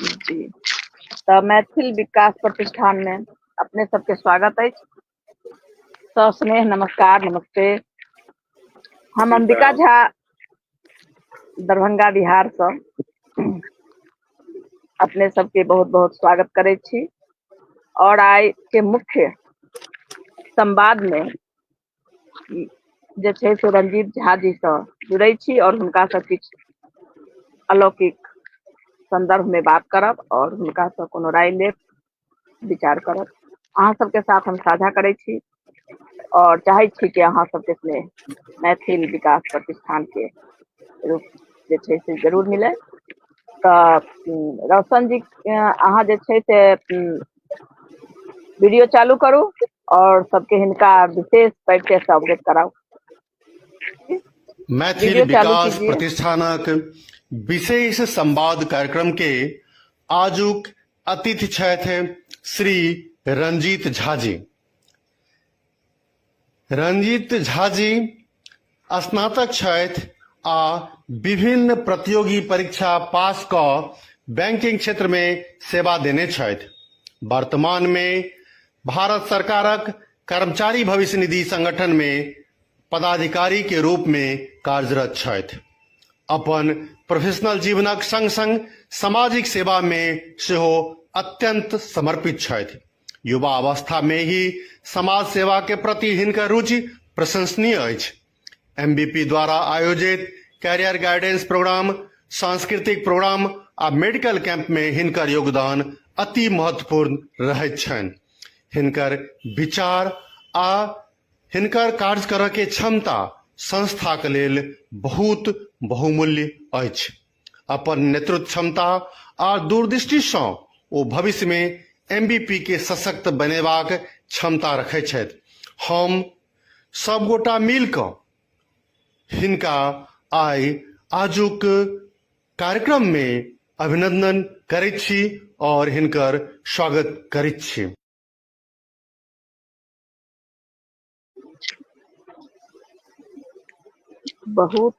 जी तो मैथिल विकास प्रतिष्ठान में अपने सबके स्वागत है। सस्नेह नमस्कार नमस्ते। हम अंबिका झा दरभंगा बिहार से अपने सबके बहुत बहुत स्वागत करे छी। और आइ के मुख्य संवाद में जे छै से रंजीत झा जी से जुड़े छी और हुनका से किछ अलौकिक संदर्भ में बात करब और हुनका से कोनो राय लेब विचार करब। अहाँ सबके साथ हम साझा करे छी और चाहे छी कि अहाँ सबके स्नेह मैथिल विकास प्रतिष्ठान के रूप जे छै से जरूर मिले। तो रोशन जी अहाँ जे छै से वीडियो चालू करू और सबके हिनका विशेष परिचय से अवगत कराऊ। मैथिल विकास प्रतिष्ठानक विशेष संवाद कार्यक्रम के आजुक अतिथि छथि श्री रंजीत झा जी। रंजीत झा जी स्नातक छथि आ विभिन्न प्रतियोगी परीक्षा पास कऽ बैंकिंग क्षेत्र में सेवा देने छथि। वर्तमान में भारत सरकारक कर्मचारी भविष्य निधि संगठन में पदाधिकारी के रूप में कार्यरत छथि। अपन प्रोफेशनल जीवनक संग संग सामाजिक सेवा में सेहो अत्यंत समर्पित छथि। युवा अवस्था में ही समाज सेवा के प्रति हिनकर रुचि प्रशंसनीय अछि। एमबीपी द्वारा आयोजित कैरियर गाइडेंस प्रोग्राम, सांस्कृतिक प्रोग्राम आ मेडिकल कैंप में हिनकर योगदान अति महत्वपूर्ण रहैत छनि। हिनकर विचार आ हिनकर कार्य करय के क्षमता संस्था के लेल बहुत बहुमूल्य अछि। अपन नेतृत्व क्षमता आ दूरदृष्टि सँ ओ भविष्य में एमबीपी के सशक्त बनेबाक क्षमता रखै छथि। हम सब गोटा मिलकऽ हिनका आइ आजुक कार्यक्रम में अभिनंदन करैत छी और हिनकर स्वागत करैत छी। बहुत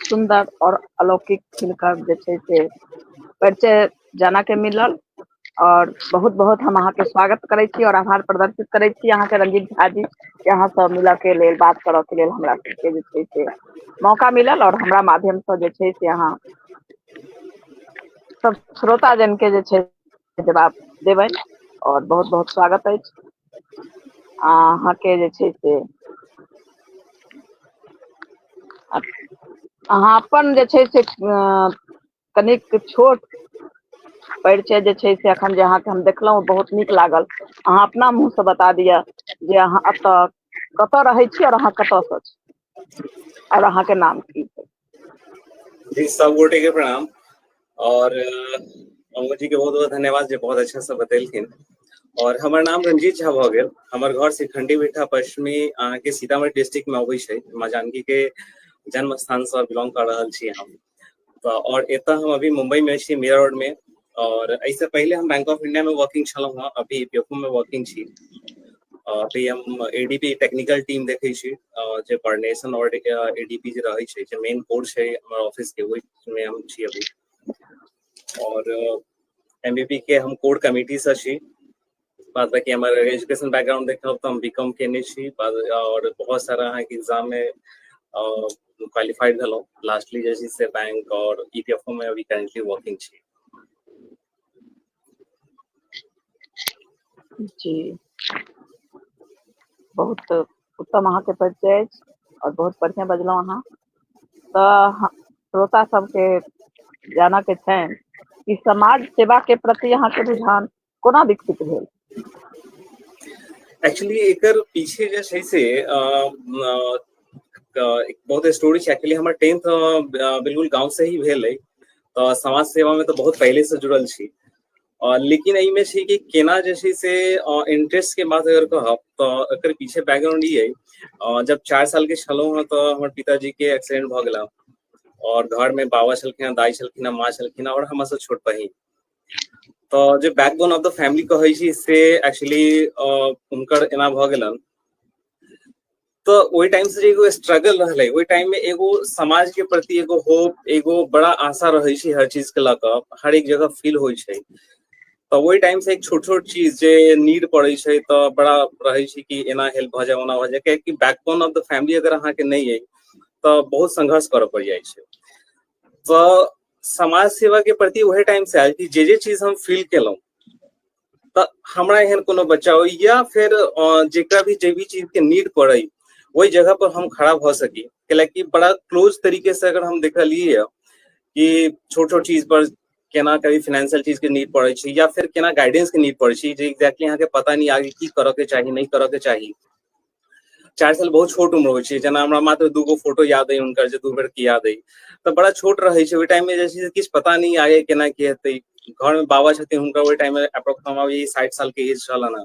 सुंदर और अलौकिक हिनकर जे छै से परिचय जाना के मिलल और बहुत बहुत हम अहाँ के स्वागत करे छी और आभार प्रदर्शित करे छी अहाँ के रंजीत झा जी के अहाँ सब मिला के लेल बात करऽ के लेल हमरा सबके जे छै से मौका मिलल और हमरा माध्यम से जे छै से अहाँ सब श्रोता जन के जे छै जवाब देबै और बहुत बहुत स्वागत है अहाँ के जे छै से अहाँ अपन जे छै से कनिक छोट परिचय जे छै से अखन जे अहाँके हम देखलहुँ बहुत नीक लागल। अहाँ अपना मुँह से बता दिअ जे अहाँ एतऽ कतऽ रहै छी और अहाँ कतऽ सँ छी और अहाँ के नाम की है। जी सब गोटे के प्रणाम और अमो जी के बहुत बहुत धन्यवाद जो बहुत अच्छा से बतेलखिन। और हमार नाम रंजीत झा भ गेल। हमार घर सिखंडी बिठा पश्चिमी के सीतामढ़ी डिस्ट्रिक्ट में अबै छै। माँ जानकी के जन्म स्थान से बिलोंग कर रहल छी हम। और एतऽ हम अभी मुंबई में छी मीरा रोड में। और ऐसे पहले हम बैंक ऑफ इंडिया में वर्किंग छलहुँ हँ, अभी ईपीएफओ में वर्किंग छी। अभी हम एडीपी टेक्निकल टीम देखे छी जे कोऑर्डिनेशन और एडीपी जे रहै छै जे मेन कोर छै हमर ऑफिस के, ओहि में हम छी अभी। और एमबीपी के हम कोर कमिटी से छी। बाद बाकी हमारे एजुकेशन बैकग्राउंड देखब तो हम बीकॉम केने छी और बहुत सारा एग्जाम में क्वालिफाइड भेलहुँ। लास्टली जे से बैंक और ईपीएफओ में अभी करेंटली वर्किंग छी। जी बहुत उत्तम अहाँ के परिचय और बहुत बढ़िया बजलहुँ अहाँ। तो श्रोता सबके जाना के छनि कि समाज सेवा के प्रति अहाँ के रुझान कोना विकसित भेल। एक्चुअली एकर पीछे जे छै से एक बहुत स्टोरी छै। एक्चुअली हमर 10th बिल्कुल गांव से ही भेल है। तो समाज सेवा में तो बहुत पहले से जुड़ल छी। लेकिन एहि में छै कि केना जे छै से इंटरेस्ट के बात अगर कहब तो एकर पीछे बैकग्राउंड ये है। जब 4 साल के छलहुँ हँ तो हमर पिताजी के एक्सीडेंट भ गेला और घर में बाबा छलखिन, दाई छलखिन, माँ छलखिन और हमर से छोट बहिन। तो जो बैकबोन ऑफ द फैमिली कहै छी से एक्चुअली उनकर एना भ गेलन तो वही टाइम से एगो स्ट्रगल रहले, वही टाइम में एगो समाज के प्रति एगो होप, एगो बड़ा आशा रहे छै हर चीज के लक, हर एक जगह फील होइ छै। तो वही टाइम से एक छोट छोट चीज जे नीड पड़े छै तो बड़ा रहे छै कि एना हेल्प भ जाए ओना भ जाए, कि बैकबोन ऑफ द फैमिली अगर अहाँ के नहीं है तो बहुत संघर्ष करऽ पड़ जाए छै। तो समाज सेवा के प्रति वही टाइम से आयल कि जे चीज हम फील केलहुँ तो हमरा एहन कोनो बच्चा हो या फिर जेकरा भी जे भी चीज के नीड पड़े वही जगह पर हम खड़ा भ सकी, कैलाकि बड़ा क्लोज तरीके से अगर हम देखलिए कि छोट छोट चीज पर केना कभी फाइनेंशियल चीज के नीड पड़े छै या फिर केना गाइडेंस के नीड पड़े छै, जे एग्जैक्टली यहाँ के पता नहीं आगे की करऽ के चाहिए नहीं करऽ के चाहिए। 4 साल बहुत छोट उम्र होइ छै, जेना हमरा मात्र 2 गो फोटो याद है उनकर, जे 2 बेर के याद है, तो बड़ा छोट रहे छै। ओहि टाइम में जैसे किछ पता नहीं आगे केना की हेतै। घर में बाबा छथिन, हुनका ओहि टाइम में अप्रोक्स 60 साल के एज छल ना।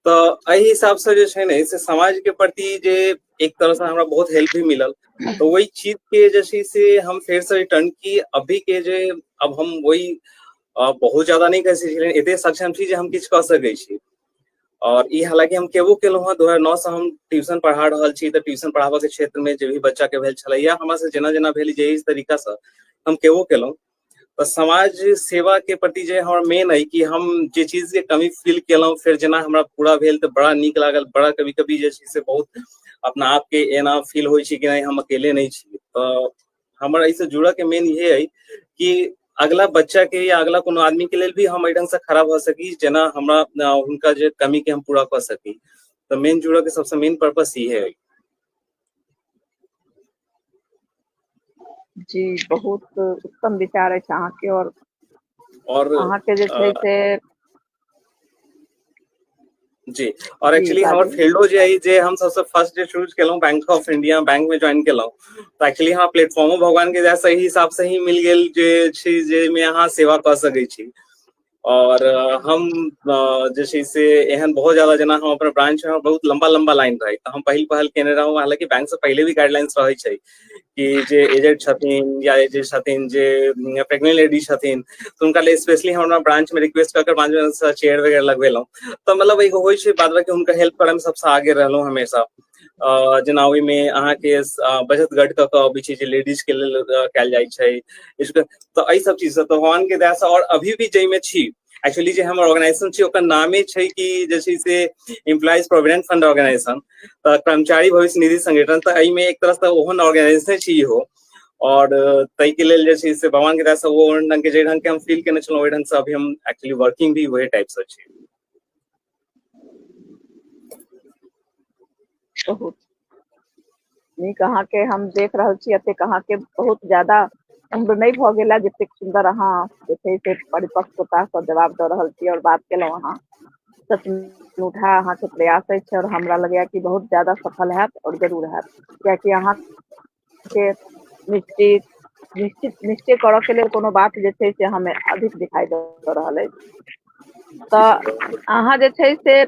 तो एहि हिसाब से जे छै ने से समाज के प्रति जे एक तरह से हमरा बहुत हेल्प भी मिलल। तो वही चीज के जैसे से हम फिर से रिटर्न की अभी के जे अब हम वही बहुत ज्यादा नहीं कह सकै छी, एते सक्षम छी जे हम किछ कह सकै छी। और ई हालांकि हम केबो केलहुँ हँ 2009 से हम ट्यूशन पढ़ा रहल छी, तो ट्यूशन पढ़ाबे के क्षेत्र में जे भी बच्चा के भेल छलैया हमरा से जेना जेना भेल जे इस तरीका से हम केबो केलहुँ। तो समाज सेवा के प्रति जे हमर मेन है कि हम जे चीज के कमी फील केलहुँ फिर जेना हमरा पूरा भेल तो बड़ा नीक लागल। बड़ा कभी कभी जे छै से बहुत अपना आप के एना फील होइ छै कि नहीं हम अकेले नहीं छी। तो हमर ऐसे जुड़ा के मेन ये है कि अगला बच्चा के या अगला कोनो आदमी के लिए भी हम एहि ढंग से खड़ा भ सकी जेना हमरा उनका जे कमी के हम पूरा कर सकी। तो मेन जुड़ा के सबसे मेन पर्पस ये है। जी बहुत उत्तम विचार है अहाँ के, और और अहाँ के जे छै से जी और जी एक्चुअली हमर बाजू। फील्डो जे है जे हम सबसे फर्स्ट जे चूज केलहुँ बैंक ऑफ इंडिया, बैंक में ज्वाइन केलहुँ। तो एक्चुअली हमरा प्लेटफॉर्मो भगवान के जैसे ही हिसाब से ही मिल गेल जे छै जे में अहाँ सेवा कर सकै छी। और हम जे छै से एहन बहुत ज्यादा जेना हम अपन ब्रांच में बहुत लंबा लंबा लाइन रहे तो हम पहल केने रहूँ। हालांकि बैंक से पहले भी गाइडलाइंस रहे छै कि जे एजेड छथिन या एजेड छथिन, जे प्रेग्नेंट लेडी छथिन, तो उनका लिए स्पेशली हमरा ब्रांच में रिक्वेस्ट कर 5 चेयर वगैरह लगवेलहुँ। तो मतलब एगो होइ छै बाद बाकी हुनका हेल्प करे में सबसे आगे रहलहुँ हमेशा। जेना ओहि में अहाँ के बचत गट क के अबै छै जे लेडीज के लेल कयल जाइ छै। तो एहि सब चीज से तो भगवान के दया से और अभी भी जै में छी। एक्चुअली जे हमर ऑर्गेनाइजेशन छै ओकर नामे छै कि जे छै से एम्प्लॉइज प्रोविडेंट फंड ऑर्गेनाइजेशन, तो कर्मचारी भविष्य निधि संगठन। तो एहि में एक तरह से ओहन ऑर्गेनाइजेशन छी इहो। और तै के लेल जे छै से भगवान के दया से वो ढंग के जे ढंग के हम फील केने छलहुँ ओहि ढंग से अभी हम एक्चुअली वर्किंग भी वही टाइप से छी। बहुत नीक अहाँ के हम देख रहल छी, एते अहाँ के बहुत ज्यादा उम्र नहीं भ गेला जतेक सुंदर अहाँ जे छै से परिपक्वता से जवाब दऽ रहल छी और बात केलहुँ अहाँ। सच अनूठा अहाँ के प्रयास अछि और हमरा लगैया कि बहुत ज्यादा सफल हैत और जरूर हैत, कियाकि अहाँ के निश्चय करऽ के लेल कोनो बात जे छै से हमें अधिक दिखाई दऽ रहल अछि। तऽ अहाँ जे छै से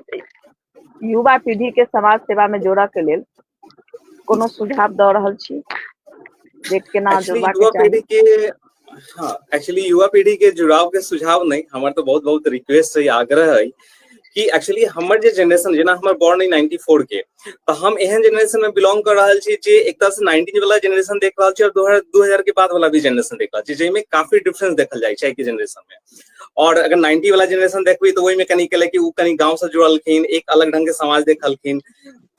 युवा पीढ़ी के समाज सेवा में जोड़ऽ के लेल कोनो सुझाव दऽ रहल छी जे केना एक्चुअली जुड़बा के युवा चाही? पीढ़ी के हाँ एक्चुअली युवा पीढ़ी के जुड़ाव के सुझाव नहीं, हमार तो बहुत बहुत रिक्वेस्ट है, आग्रह है कि एक्चुअली हमर जे जनरेशन जेना हमर बॉर्न है 94 के, तो हम एहन जनरेशन में बिलोंग कर रहल छी जे एक तरह से 90 वाला जनरेशन देख रहल छी और 2000 के बाद वाला भी जनरेशन देख रहल छी, जेमे काफी डिफरेंस देखल जाइ छै के जनरेशन में। और अगर 90 वाला जनरेशन देखबी तो वही में कनी केले कि उ कनी गांव से जुड़लखिन, एक अलग ढंग के समाज देखलखिन।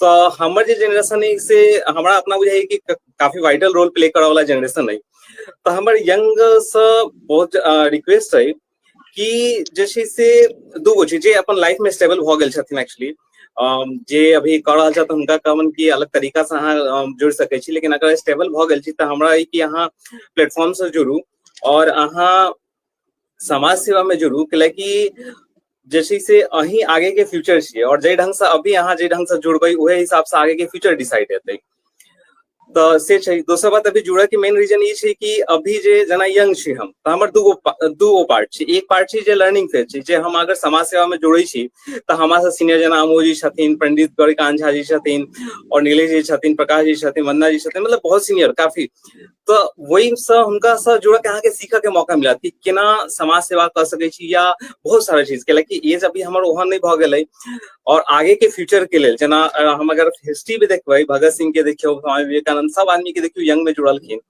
तो हमर जे जनरेशन है से हमरा अपना बुझाइ कि काफी वाइटल रोल प्ले करे वाला जनरेशन है। तो हमर यंग से बहुत रिक्वेस्ट है कि जे छै से दूगो छै जे अपन लाइफ में स्टेबल भ गेल छथिन एक्चुअली, जे अभी कर रहल छथिन हुनका कहबन कि अलग तरीका से अहाँ जुड़ सकै छी, लेकिन अगर स्टेबल भ गेल छी तो हमरा है कि अहाँ प्लेटफॉर्म से जुड़ू और अहाँ समाज सेवा में जुड़ू, कैलाकि जे छै से अहीं आगे के फ्यूचर छियै और जे ढंग से अभी अहाँ जे ढंग से जुड़बै उहे हिसाब से आगे के फ्यूचर डिसाइड हेतै। तो से छै। दोसर बात अभी जुड़े के मेन रीजन ये छै कि अभी जे जना यंग छी हम, तो हमर दूगो पार्ट छै। एक पार्ट छै जे लर्निंग फेज छै, जे हम अगर समाज सेवा में जुड़े छी तो हमरा से सीनियर जना अमोद जी छथिन, पंडित गौरीकांत झा जी छथिन और नीलेश जी छथिन, प्रकाश जी छथिन, वंदना जी छथिन, मतलब बहुत सीनियर काफी। तो वही से हुनका से जुड़ के अहाँ के सीखा के मौका मिला कि केना समाज सेवा कर सकै छी या बहुत सारा चीज के कि एज अभी हमर ओहन नहीं भ गेलै और आगे के फ्यूचर के लेल जेना हम अगर हिस्ट्री भी देखबै भगत सिंह के देखियो स्वामी विवेकानंद सब आदमी के देखियो यंग में जुड़लखिन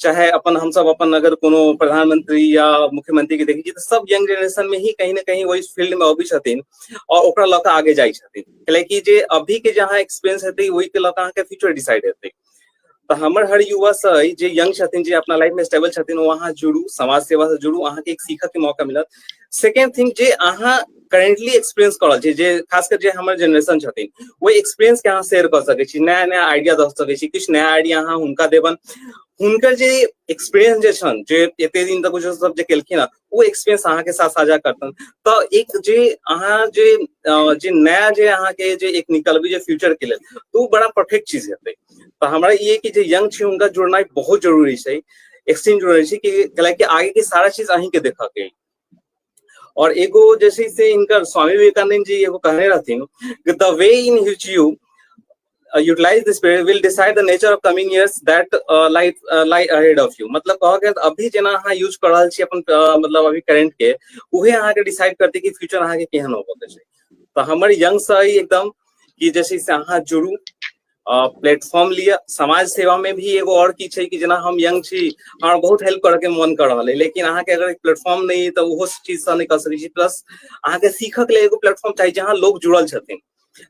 चाहे अपन हम सब अपन अगर कोनो प्रधानमंत्री या मुख्यमंत्री के देखी तो सब यंग जनरेशन में ही कहीं ना कहीं वही फील्ड में अभी छथिन और ओकरा लक आगे जाई छथिन कि जे अभी के जहाँ एक्सपीरियंस हेतै वही के लक के फ्यूचर डिसाइड हेतै तो हमर हर युवा से जे यंग छथिन जे अपना लाइफ में स्टेबल छथिन वहाँ जुड़ू समाज सेवा से जुड़ू अहाँ के एक सीखा के मौका मिलत सेकेंड थिंग जे अहाँ करेंटली एक्सपीरियंस करल छी जे खासकर जे हमर जनरेशन छथिन वो एक्सपीरियंस के अहाँ शेयर कर सकै छी नया नया आइडिया द सकै छी किछ नया आइडिया अहाँ हुनका देबन हुनकर जे एक्सपीरियंस जे छन जे एते दिन तक जो सब जे केलखिन वो एक्सपीरियंस अहाँ के साथ साझा करतन तो एक जे अहाँ जे नया जे अहाँ के जे एक निकलबी जे फ्यूचर के लेल तो बड़ा परफेक्ट चीज हेतै तो हमरा ये कि जे यंग छी उनका जुड़ना बहुत जरूरी है एक्सचेंज जरूरी है कि आगे के सारा चीज अहीं के देखा के और एगो जैसे से इनका स्वामी विवेकानंद जी एगो कहने रहथिन कि the way in which you utilize this period will decide the nature of coming years that lie ahead of you मतलब कह के अभी जना अहाँ यूज कर रहल छी अपन मतलब अभी करंट के उहे अहाँ के डिसाइड करते कि फ्यूचर अहाँ के केहन होबे छै तो हमर यंग से एकदम कि जैसे से अहाँ जुड़ू प्लेटफॉर्म लिया समाज सेवा में भी एगो और की छै कि जना हम यंग छी हमरा बहुत हेल्प करे के मन कर रहल है लेकिन अहाँ के अगर एक प्लेटफॉर्म नहीं तो वो चीज से नहीं कर सकै छी प्लस अहाँ के सीखक ले एगो प्लेटफॉर्म चाहिए जहाँ लोग जुड़ल छथिन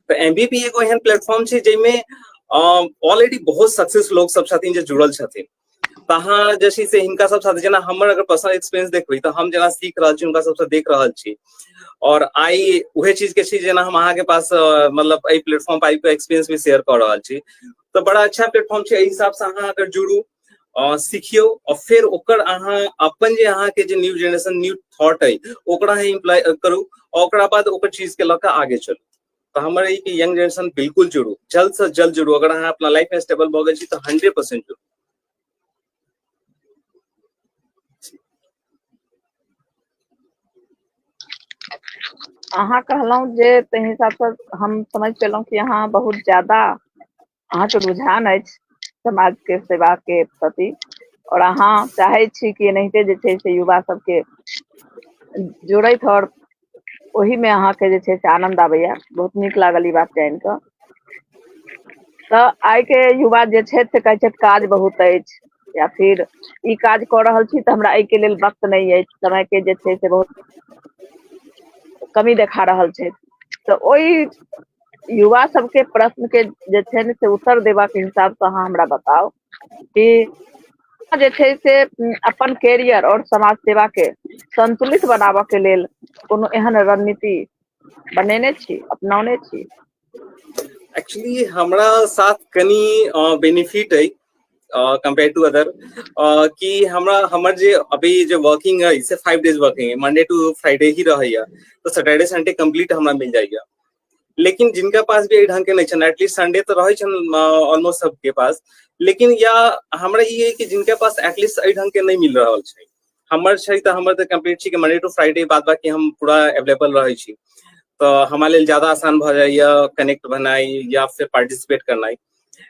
तो एमबीपी एगो एहन प्लेटफॉर्म छै जेमे ऑलरेडी बहुत सक्सेस लोग सब छथिन जे जुड़ल छथिन तहाँ जैसे से हिनका सब साथ जना हमर अगर पर्सनल एक्सपीरियंस देखबै तो हम जना सीख रहल छी उनका सबसे देख रहल छी और आई उहे चीज के छी जना हम अहाँ के पास मतलब एई प्लेटफॉर्म पर आई एक्सपीरियंस भी शेयर कर रहल छी तो बड़ा अच्छा प्लेटफॉर्म छै एहि हिसाब से अहाँ अगर जुड़ू सीखियो और फिर ओकर अहाँ अपन जे अहाँ के जे न्यू जनरेशन न्यू थॉट है ओकरा ही इम्प्लाई करू और ओकरा बाद ओकर चीज के लक आगे चलू तो हमारे कि यंग जनरेशन बिल्कुल जुड़ू जल्द से जल्द जुड़ू अगर अहाँ अपना लाइफ में स्टेबल भ गेल छी तो 100% जुड़ू अहाँ कहलहुँ जे ते हिसाब से हम समझ पेलहुँ कि अहाँ बहुत ज्यादा अहाँ के रुझान अछि समाज के सेवा के प्रति और अहाँ चाहे छी कि एनाहिते जे छै से युवा सबके जुड़ैत और वही में अहाँ के जे छै से आनंद आबैया बहुत नीक लागल ई बात जान कऽ तो आइ के युवा जे छै से कहै छै काज बहुत अछि या फिर ई काज कर रहल छी तो हमरा एहि के लेल वक्त नहीं अछि समय के जे छै से बहुत कमी देखा रहल छै तो ओई युवा सबके प्रश्न के जे छै ने से उत्तर देबा के हिसाब से अहाँ हमरा बताओ कि जे छै से अपन कैरियर और समाज सेवा के संतुलित बनाबऽ के लेल कोनो एहन रणनीति बनेने छी अपनौने छी एक्चुअली हमरा साथ कनी बेनिफिट है कंपेयर टू अदर कि हमरा हमर जे अभी जो वर्किंग है से 5 days वर्किंग है मंडे टू फ्राइडे ही रहैया तो सैटरडे संडे कंप्लीट हमरा मिल जाएगा लेकिन जिनका पास भी ढंग के नहीं छन एटलीस्ट संडे तो रहे छन ऑलमोस्ट सबके पास लेकिन या हमरा ये है कि जिनका पास एटलीस्ट ढंग के नहीं मिल रहल छै हमर छै तो हमर तो कंप्लीट छी कि मंडे टू फ्राइडे बाद बाकी हम पूरा अवेलेबल रहे छी तो हमारे लिए ज्यादा आसान भ जाइए कनेक्ट बनाई या फिर पार्टिसिपेट करना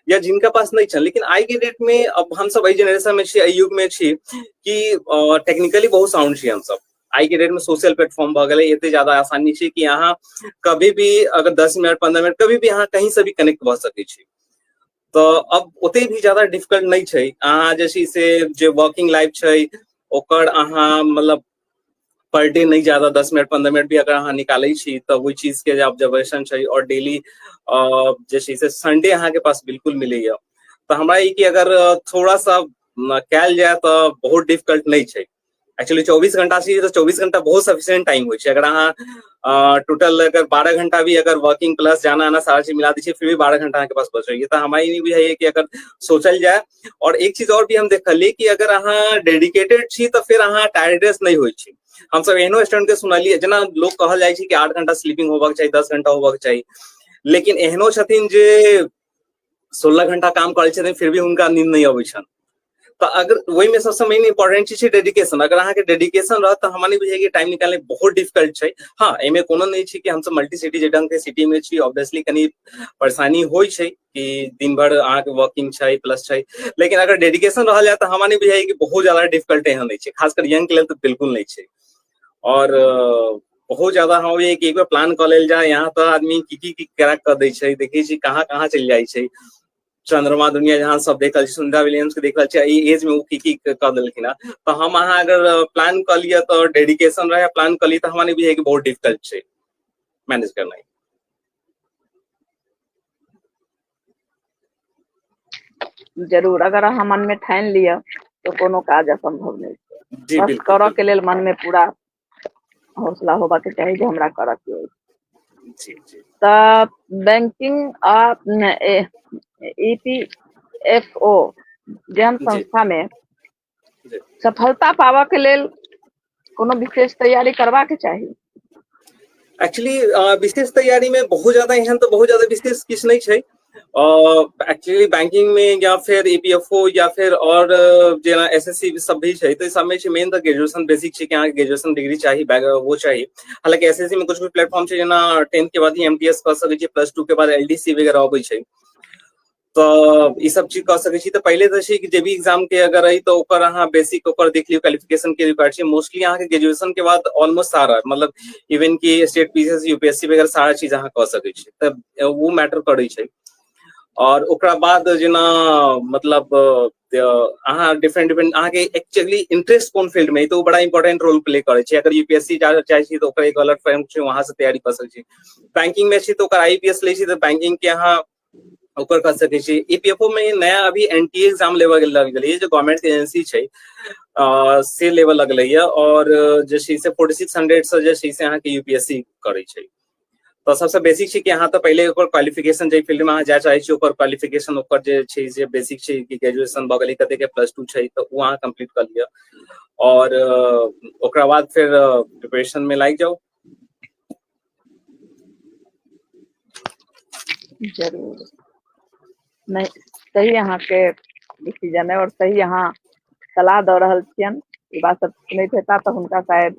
या जिनका पास नहीं छन लेकिन आई के डेट में अब हम सब जनरेशन में छी युग में छी कि टेक्निकली बहुत साउंड छी हम सब आई के डेट में सोशल प्लेटफॉर्म भ गए एते ज्यादा आसानी छै कि अहाँ कभी भी अगर 10 मिनट 15 मिनट कभी भी अहाँ कहीं से भी कनेक्ट भ सकै छी तो अब ओते भी ज्यादा डिफिकल्ट नहीं छै अहाँ जैसे से जे वर्किंग लाइफ छै ओकर अहाँ मतलब पर डे नहीं ज्यादा 10 मिनट 15 मिनट भी अगर अहाँ निकालै छी तो वही चीज के ऑब्जर्वेशन छै और डेली जैसे से संडे अहाँ के पास बिल्कुल मिलेगा तो हमरा ई कि अगर थोड़ा सा कैल जाए तो बहुत डिफिकल्ट नहीं छै एक्चुअली 24 घंटा से तो 24 घंटा बहुत सफिशिएंट टाइम हो छै अगर अहाँ टोटल अगर 12 घंटा भी अगर वर्किंग प्लस जाना आना सारा चीज मिला दीजिए फिर भी 12 घंटा के पास बच रही है तो हमारी भी है कि अगर सोचल जाए और एक चीज और भी हम देखलिए कि अगर अहाँ डेडिकेटेड छी तो फिर अहाँ टायर्डनेस नहीं होइ छी हम सब एहनो स्टूडेंट के सुनलिए जना लोग कहल जाय छै कि 8 घंटा स्लीपिंग होबाक चाहिए 10 घंटा होबाक चाहिए लेकिन एहनो छथिन जे 16 घंटा काम करै छथिन फिर भी उनका नींद नहीं अबै छन तो अगर वही में सबसे मेन इंपॉर्टेंट चीज है डेडिकेशन। अगर अहाँ के डेडिकेशन रह तो हमारे बुझे कि टाइम निकालने बहुत डिफिकल्ट छै। हाँ, एमे कोनो नहीं छै कि हम सब मल्टी सिटी जे ढंग के सिटी में छी, ऑब्वियसली कनी परेशानी होई छै कि दिन भर अहाँ के वर्किंग छै प्लस छै, लेकिन अगर डेडिकेशन रह जाए तो हमारे बुझे कि बहुत ज्यादा डिफिकल्ट एहन नहीं छै, खासकर यंग के लेल तो बिल्कुल नहीं छै। और बहुत ज्यादा हम एक बार प्लान कर लेल जाए यहाँ तो आदमी की क्रैक कर दै छै, देखै छी कहाँ कहाँ चलि जाइ छै। चंद्रमा दुनिया जहां सब देखल छै, सुनिता विलियम्स के देखल छै, ई एज में वो की कर देलखिन है। तो हम अहाँ अगर प्लान कर लिया तो डेडिकेशन रहे, प्लान कर ली तो हमारे भी है कि बहुत डिफिकल्ट छै मैनेज करना। जरूर, अगर अहाँ मन में ठान लिया तो कोनो काज असंभव नहीं छै। जी बस बिल्कुल करऽ के लेल मन में पूरा हौसला होबा के चाहिए जे हमरा करऽ के अछि। जी जी। तऽ बैंकिंग आ EPFO जेहन जी संस्था में जी। सफलता पाबऽ के लेल कोनो विशेष तैयारी करबाक चाही? एक्चुअली विशेष तैयारी में बहुत ज्यादा एहन तो बहुत ज्यादा विशेष किछु नहीं छै। एक्चुअली बैंकिंग में या फिर EPFO या फिर और जेना SSC सब भी छै, तो सब में छै मेन तो ग्रेजुएशन बेसिक छै कि अहाँ ग्रेजुएशन डिग्री चाहिए, वो चाहिए। हालांकि SSC में कुछ भी प्लेटफॉर्म छै जेना 10th के बाद ही MTS कर सकै छी, प्लस 2 के बाद LDC वगैरह अबै छै, तो ई सब चीज कर सकै छी। तो पहले तो छै कि जे भी एग्जाम के अगर रही तो ओकर अहाँ बेसिक ओकर देख लियो, क्वालिफिकेशन के रिक्वायर्ड छै। मोस्टली अहाँ के ग्रेजुएशन के बाद ऑलमोस्ट सारा मतलब इवन कि स्टेट पीसीएस यूपीएससी वगैरह सारा चीज अहाँ कर सकै छी, तब वो मैटर करै छै। और ओकरा बाद जेना मतलब अहाँ डिफरेंट अहाँ के एक्चुअली इंटरेस्ट कोन फील्ड में, तो बड़ा इंपॉर्टेंट रोल प्ले करे छै। अगर यूपीएससी चाहे छी तो ओकर एक अलग फ्रेम छै, वहां से तैयारी कर सकै छी। बैंकिंग में छी तो ओकर आईपीएस ले छी तो बैंकिंग के अहाँ ओकर कर सकै छी। EPFO में नया अभी एनटीए एग्जाम लेवल लग गेलै है, जो गवर्नमेंट एजेंसी छै से लेवल लगलै है, और जे छै से 4600 से जे छै से अहाँ के यूपीएससी करे छै। तो सबसे बेसिक छै कि अहाँ तो पहले ओकर क्वालिफिकेशन जे फील्ड में अहाँ जाय चाहे छी ओकर क्वालिफिकेशन ओकर जे छै से बेसिक छै कि ग्रेजुएशन भऽ गेलै, कते के प्लस 2 छै तो वो अहाँ कंप्लीट कर लिया, और ओकरा बाद फिर प्रिपरेशन में लागि जाओ। जरूर, नहीं सही अहाँ के डिसीजन है और सही अहाँ सलाह दऽ रहल छियन। ई बात सब सुनैत हेता तऽ हुनका शायद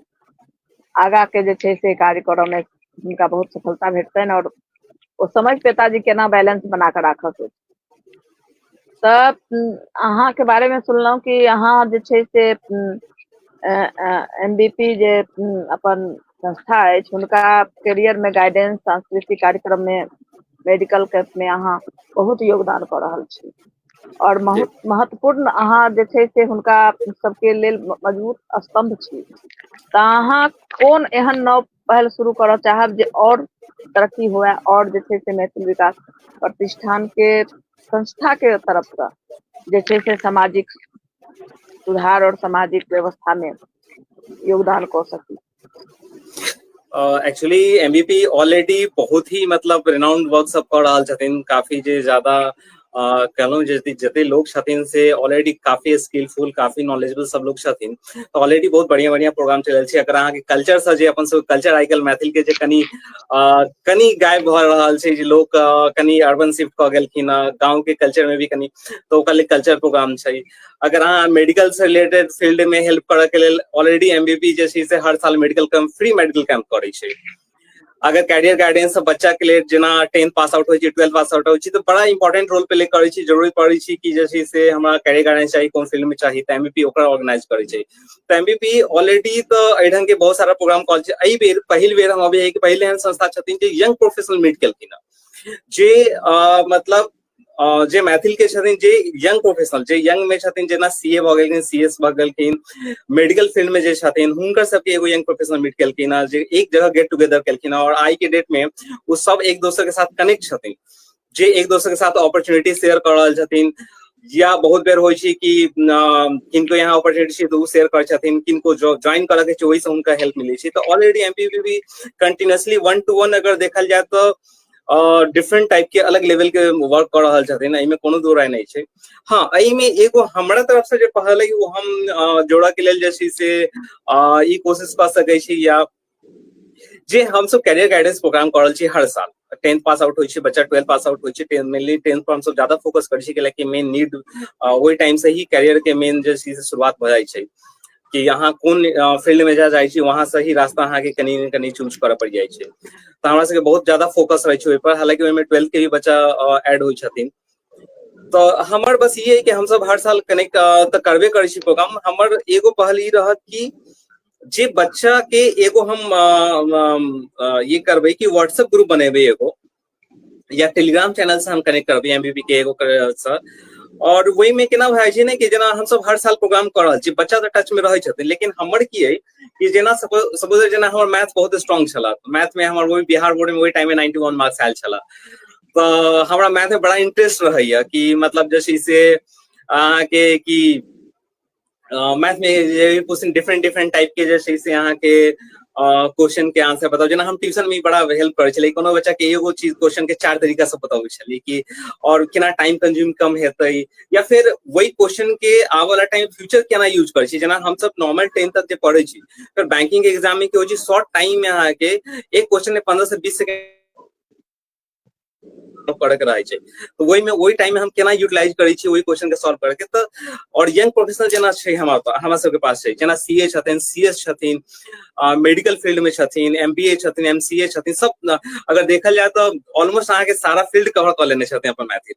आगा के जे छै से कार्य करऽ में हुनका बहुत सफलता भेटतनि, और वो समझ पेता जी केना बैलेंस बना के राखऽ के। तऽ अहाँ के बारे में सुनलहुँ कि अहाँ जे छै से MVP जे अपन संस्था अछि हुनका करियर में गाइडेंस, सांस्कृतिक कार्यक्रम में, मेडिकल कैंप में अहाँ बहुत योगदान कऽ रहल छी, और महत्वपूर्ण अहाँ जे छै से हुनका सबके लेल मजबूत स्तंभ छी। तऽ अहाँ कोन एहन नव पहल शुरू करऽ चाहब जे और तरक्की हुए, और जे छै से मैथिल विकास प्रतिष्ठान के संस्था के तरफ से जे छै से सामाजिक सुधार और सामाजिक व्यवस्था में योगदान कऽ सकी? एक्चुअली MVP ऑलरेडी बहुत ही मतलब रिनाउंड वर्क सब कर रहल छथिन, काफी जे ज्यादा कहलहुँ जते लोग छथिन से ऑलरेडी काफी स्किलफुल, काफी नॉलेजेबल सब लोग छथिन, तो ऑलरेडी बहुत बढ़िया बढ़िया प्रोग्राम चल रहल छै। अगर अहाँ के कल्चर से जे अपन सब कल्चर आइकाल्हि मैथिल के जे कनी गायब भऽ रहल छै, जे लोग कनी अर्बन शिफ्ट कऽ गेलखिन, गाँव के कल्चर में भी कनी, तो ओकर लेल कल्चर प्रोग्राम छै। अगर अहाँ मेडिकल से रिलेटेड फील्ड में हेल्प करऽ के लेल ऑलरेडी MVP जे छै से हर साल medical camp, free medical camp करै छै। अगर कैरियर गाइडेंस बच्चा के लिए जेना 10th पास आउट होइ छै, 12th पास आउट होइ छै, तो बड़ा इंपॉर्टेंट रोल प्ले करै छै। जरूरी पड़ै छै कि जे छै से हमरा कैरियर गाइडेंस चाहिए, कोन फील्ड में चाहिए, तो MVP ओकरा ऑर्गेनाइज करै छै। तो MVP ऑलरेडी तो एहि ढंग के बहुत सारा प्रोग्राम कॉल छै। एहि बेर पहिल बेर हम अभी कि पहले एहन संस्था छथिन जे यंग प्रोफेशनल मीट केलखिन, जे मतलब जे मैथिल के छथिन, जे यंग प्रोफेशनल, जे यंग में छथिन, जेना CA भऽ गेलखिन, CS भऽ गेलखिन, मेडिकल फील्ड में जे छथिन, हुनकर सबके एगो यंग प्रोफेशनल मीट केलखिन, जे एक जगह गेट टुगेदर केलखिन, और आई के डेट में वो सब एक दूसरे के साथ कनेक्ट छथिन, जे एक दूसरे के साथ अपॉर्चुनिटी शेयर कर रहल छथिन। या बहुत बेर होइ छै कि किनको यहाँ अपॉर्चुनिटी छै तो शेयर कर छथिन, किनको ज्वाइन करऽ के छै ओहि से हुनका हेल्प मिलै छै। तो ऑलरेडी MVP भी कंटिन्यूअसली 1-to-1 अगर देखल जाए तो डिफरेंट टाइप के अलग लेवल के वर्क कर रहल छथिन, एहिमे कोनो दो राय नहीं छै। हाँ, एहिमे एगो हमरा तरफ से जे पहल है वो हम जोड़ा के लेल जे छै से ई कोशिश कर सकै छी, या जे हम सब कैरियर गाइडेंस प्रोग्राम करल छी हर साल। 10th पास आउट होइ छै बच्चा, 12th पास आउट होइ छै, 10 मेनली 10th पर हम सब ज्यादा फोकस करै छी कि मेन नीड वही टाइम से ही कैरियर के मेन जे चीज शुरुआत भ जाइ छै कि यहाँ कोन फील्ड में जा जाइ छी, वहां से ही रास्ता अहाँ के कनी न कनी चूज करऽ पड़ जाइ छै। तो हमरा सबके बहुत ज्यादा फोकस रहे छै ओहि पर, हालांकि ओहिमे 12th के भी बच्चा ऐड होइ छथिन। तो हमर बस ये है कि हम सब हर साल कनेक्ट तो करबे करै छी प्रोग्राम। हमर एगो पहल ई रहत कि जे बच्चा के एगो हम ये करबै कि व्हाट्सएप ग्रुप बनेबै एगो, या टेलीग्राम चैनल से हम कनेक्ट करबै एमबीबी के एगो से। और वही में केना भए छै ने कि जेना हम सब हर साल प्रोग्राम कर रहल छी, बच्चा तो टच में रहै छथिन, लेकिन हमर की है कि जेना सपोज जेना हमर मैथ बहुत स्ट्रांग छला, मैथ में हमर वही बिहार बोर्ड में वही टाइम में 91 मार्क्स आयल छला। तो हमरा मैथ में बड़ा इंटरेस्ट रहैया कि मतलब जैसे से अहाँके कि मैथ में क्वेश्चन डिफरेंट टाइप के जैसे से अहाँके क्वेश्चन के आंसर बताओ। जेना हम ट्यूशन में बड़ा हेल्प करे छलियै, कोनो बच्चा के एगो चीज क्वेश्चन के 4 तरीका से बताबै छलियै कि और केना टाइम कंज्यूम कम हेतै, या फिर वही क्वेश्चन के आवे वाला टाइम फ्यूचर केना यूज करे छी। जेना हम सब नॉर्मल 10th तक जे पढ़ै छी, फिर बैंकिंग के एग्जाम में के होइ छै शॉर्ट टाइम में अहाँके एक क्वेश्चन में 15 से 20 सेकंड करे के रहै छै। तो वही टाइम में हम केना यूटिलाइज करै छी वही क्वेश्चन के सॉल्व करे के। तो और यंग प्रोफेशनल जेना छै हमरा सबके पास छै, जेना सीए छथिन, सीएस छथिन, मेडिकल फील्ड में छथिन, एमबीए छथिन, एमसीए छथिन, सब अगर देखल जाए तो ऑलमोस्ट अहाँके सारा फील्ड कवर कर लेने छथिन अपन मैथिल।